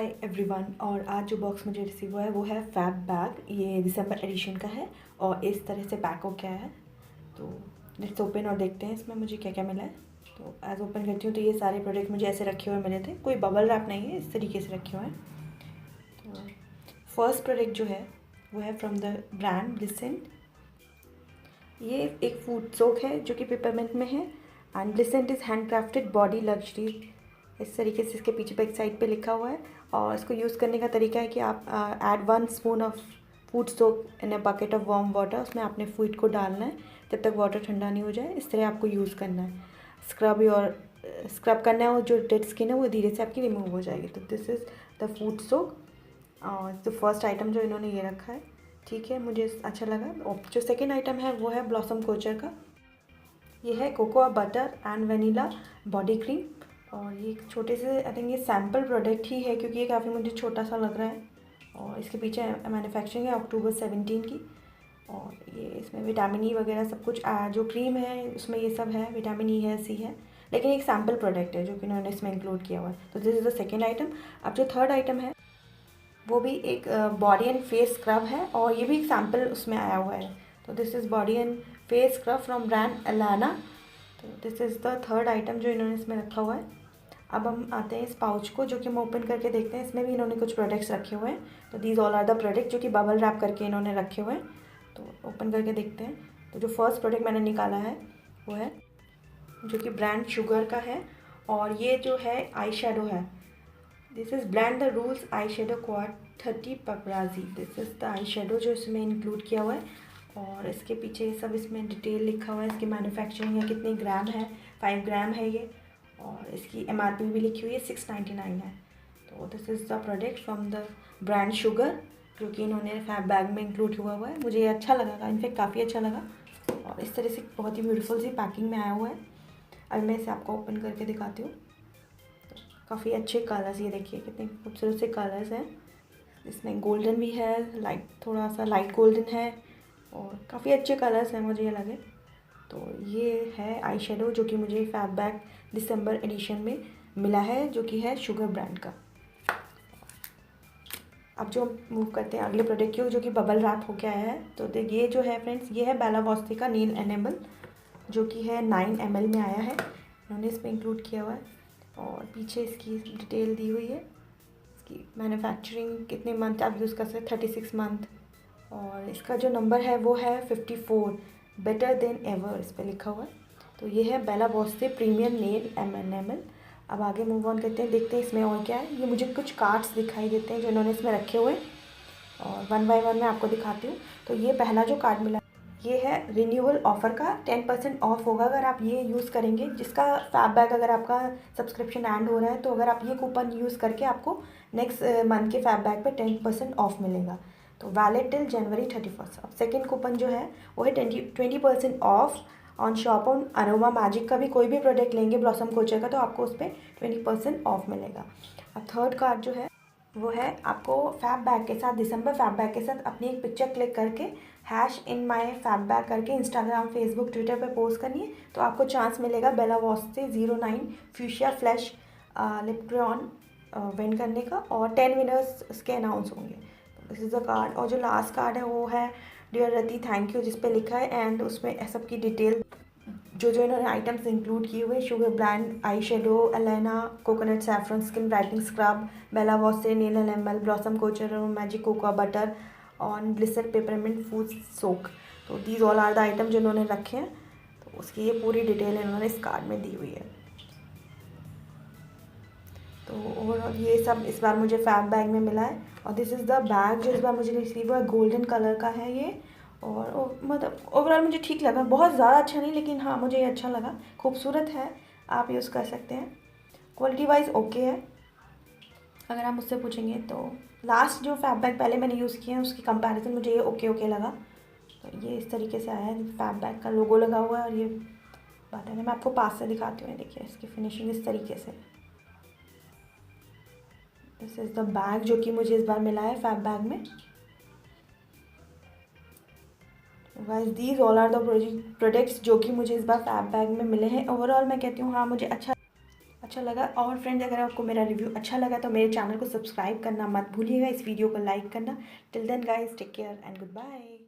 Hi everyone. और आज जो बॉक्स मुझे रिसीव हुआ है वो है फैब बैग। ये दिसंबर एडिशन का है और इस तरह से पैक हो गया है। तो लेट्स ओपन और देखते हैं इसमें मुझे क्या क्या मिला है। तो एज ओपन करती हूँ तो ये सारे प्रोडक्ट मुझे ऐसे रखे हुए मिले थे, कोई बबल रैप नहीं है, इस तरीके से रखे हुए हैं। तो फर्स्ट प्रोडक्ट जो है वो है फ्रॉम द ब्रांड ब्लिसेंट। ये एक फूड सोक है जो कि पेपरमिंट में है and Blissent is hand crafted body luxury. इस तरीके से इसके पीछे पे एक साइड पे लिखा हुआ है। और इसको यूज़ करने का तरीका है कि आप add 1 spoon of food soak in a bucket of warm water. उसमें आपने फूड को डालना है जब तक वाटर ठंडा नहीं हो जाए। इस तरह आपको यूज़ करना है। स्क्रब करना है और जो डेड स्किन है वो धीरे से आपकी रिमूव हो जाएगी। तो दिस इज़ द फूड सोक। और जो फर्स्ट आइटम जो इन्होंने ये रखा है, ठीक है, मुझे अच्छा लगा। और जो सेकेंड आइटम है वो है ब्लॉसम कोचर का। ये है cocoa butter and vanilla body cream. और ये एक छोटे से आई थिंक ये सैम्पल प्रोडक्ट ही है क्योंकि ये काफ़ी मुझे छोटा सा लग रहा है। और इसके पीछे मैन्युफैक्चरिंग है अक्टूबर 17 की। और ये इसमें विटामिन ई वगैरह सब कुछ जो क्रीम है उसमें ये सब है, विटामिन ई है, सी है, लेकिन एक सैम्पल प्रोडक्ट है जो कि उन्होंने इसमें इंक्लूड किया हुआ है। तो this is the second item. अब जो थर्ड आइटम है वो भी एक बॉडी एंड फेस स्क्रब है और ये भी एक सैम्पल उसमें आया हुआ है। तो this is body and face scrub from brand Elana. तो this is the third item जो इन्होंने इसमें रखा हुआ है। अब हम आते हैं इस पाउच को, जो कि हम ओपन करके देखते हैं। इसमें भी इन्होंने कुछ प्रोडक्ट्स रखे हुए हैं। तो these all are the product जो कि बबल रैप करके इन्होंने रखे हुए हैं। तो ओपन करके देखते हैं। तो जो फर्स्ट प्रोडक्ट मैंने निकाला है वो है जो कि ब्रांड शुगर का है। और ये जो है आई शेडो है। This is brand the rules eye shadow quad 30 पपराजी। This is the eye shadow जो इसमें इंक्लूड किया हुआ है। और इसके पीछे सब इसमें डिटेल लिखा हुआ है। इसकी मैन्युफैक्चरिंग है, कितने ग्राम है, 5 ग्राम है ये। और इसकी MRP भी लिखी हुई है, 699 है। तो this is the product from the brand sugar जो कि इन्होंने फैब बैग में इंक्लूड हुआ है। मुझे ये अच्छा लगा, इनफेक्ट काफ़ी अच्छा लगा। और इस तरह से बहुत ही ब्यूटीफुल सी पैकिंग में आया हुआ है। अब मैं इसे आपको ओपन करके दिखाती हूँ। काफ़ी अच्छे कलर्स, ये देखिए कितने खूबसूरत से कलर्स हैं। इसमें गोल्डन भी है, लाइट, थोड़ा सा लाइट गोल्डन है और काफ़ी अच्छे कलर्स हैं मुझे ये लगे। तो ये है आई शेडो जो कि मुझे फैब बैग दिसंबर एडिशन में मिला है, जो कि है शुगर ब्रांड का। अब जो मूव करते हैं अगले प्रोडक्ट की, जो कि बबल रैप होके आया है। तो ये जो है फ्रेंड्स, ये है बेला वॉस्ती का नील एनेबल जो कि है 9 ml में आया है। उन्होंने इसमें इंक्लूड किया हुआ है और पीछे इसकी डिटेल दी हुई है। इसकी मैन्युफैक्चरिंग कितने मंथ आप यूज़ कर सकते, 36 मंथ। और इसका जो नंबर है वो है 54, बेटर देन एवर इस पर लिखा हुआ है। तो ये है बेला वॉस्ते प्रीमियम नेल एनेमल। अब आगे मूव ऑन करते हैं, देखते हैं इसमें और क्या है। ये मुझे कुछ कार्ड्स दिखाई देते हैं जो इन्होंने इसमें रखे हुए हैं और वन बाय वन मैं आपको दिखाती हूँ। तो ये पहला जो कार्ड मिला ये है रिन्यूअल ऑफ़र का, 10% ऑफ होगा अगर आप ये यूज़ करेंगे। जिसका फैब बैग अगर आपका सब्सक्रिप्शन एंड हो रहा है तो अगर आप ये कूपन यूज़ करके आपको नेक्स्ट मंथ के फैब बैग पे 10% ऑफ मिलेगा। तो वैलिड टिल जनवरी 31। अब सेकेंड कूपन जो है वो है 20% of on shop on aroma magic का भी कोई भी प्रोडक्ट लेंगे ब्लॉसम कोचर का तो आपको उस पर 20% ऑफ मिलेगा। अब थर्ड कार्ड जो है वो है आपको फैब बैग के साथ, दिसंबर फैब बैग के साथ अपनी एक पिक्चर क्लिक करके #in my फैब बैग करके इंस्टाग्राम, फेसबुक, ट्विटर पे पोस्ट करनी है तो आपको चांस मिलेगा बेला वॉस्ते 09 फ्यूशिया फ्लैश लिप्ट्रॉन विन करने का। और 10 विनर्स उसके अनाउंस होंगे। This is the card. और जो लास्ट कार्ड है वो है डियर रति थैंक यू, जिस पे लिखा है एंड उसमें सबकी डिटेल जो इन्होंने आइटम्स इंक्लूड किए हुए, sugar brand eye shadow, Elena coconut saffron skin brightening scrub, Bella Voste nail enamel, Blossom Kochhar, magic cocoa butter on glisser peppermint foot soak. तो these all are the item जो इन्होंने रखे हैं। तो उसकी ये पूरी डिटेल इन्होंने इस कार्ड में दी हुई है। तो ओवरऑल ये सब इस बार मुझे फैब बैग में मिला है। और दिस इज़ द बैग जो इस बार मुझे रिसीव हुआ है, गोल्डन कलर का है ये। और मतलब ओवरऑल मुझे ठीक लगा, बहुत ज़्यादा अच्छा नहीं लेकिन हाँ मुझे ये अच्छा लगा, खूबसूरत है, आप यूज़ कर सकते हैं। क्वालिटी वाइज ओके है अगर आप मुझसे पूछेंगे तो। लास्ट जो फैब बैग पहले मैंने यूज़ किए हैं उसकी कंपैरिजन मुझे ये ओके लगा। तो ये इस तरीके से आया है, फैब बैग का लोगो लगा हुआ है और ये बटन है। मैं आपको पास से दिखाती हूँ, देखिए इसकी फिनिशिंग इस तरीके से। दिस इज़ द बैग जो कि मुझे इस बार मिला है फैब बैग में। Guys these all are the products जो कि मुझे इस बार फैब बैग में मिले हैं। ओवरऑल मैं कहती हूँ हाँ मुझे अच्छा अच्छा लगा। और फ्रेंड्स, अगर आपको मेरा रिव्यू अच्छा लगा तो मेरे चैनल को सब्सक्राइब करना मत भूलिएगा, इस वीडियो को लाइक करना। Till then guys, take care and good bye.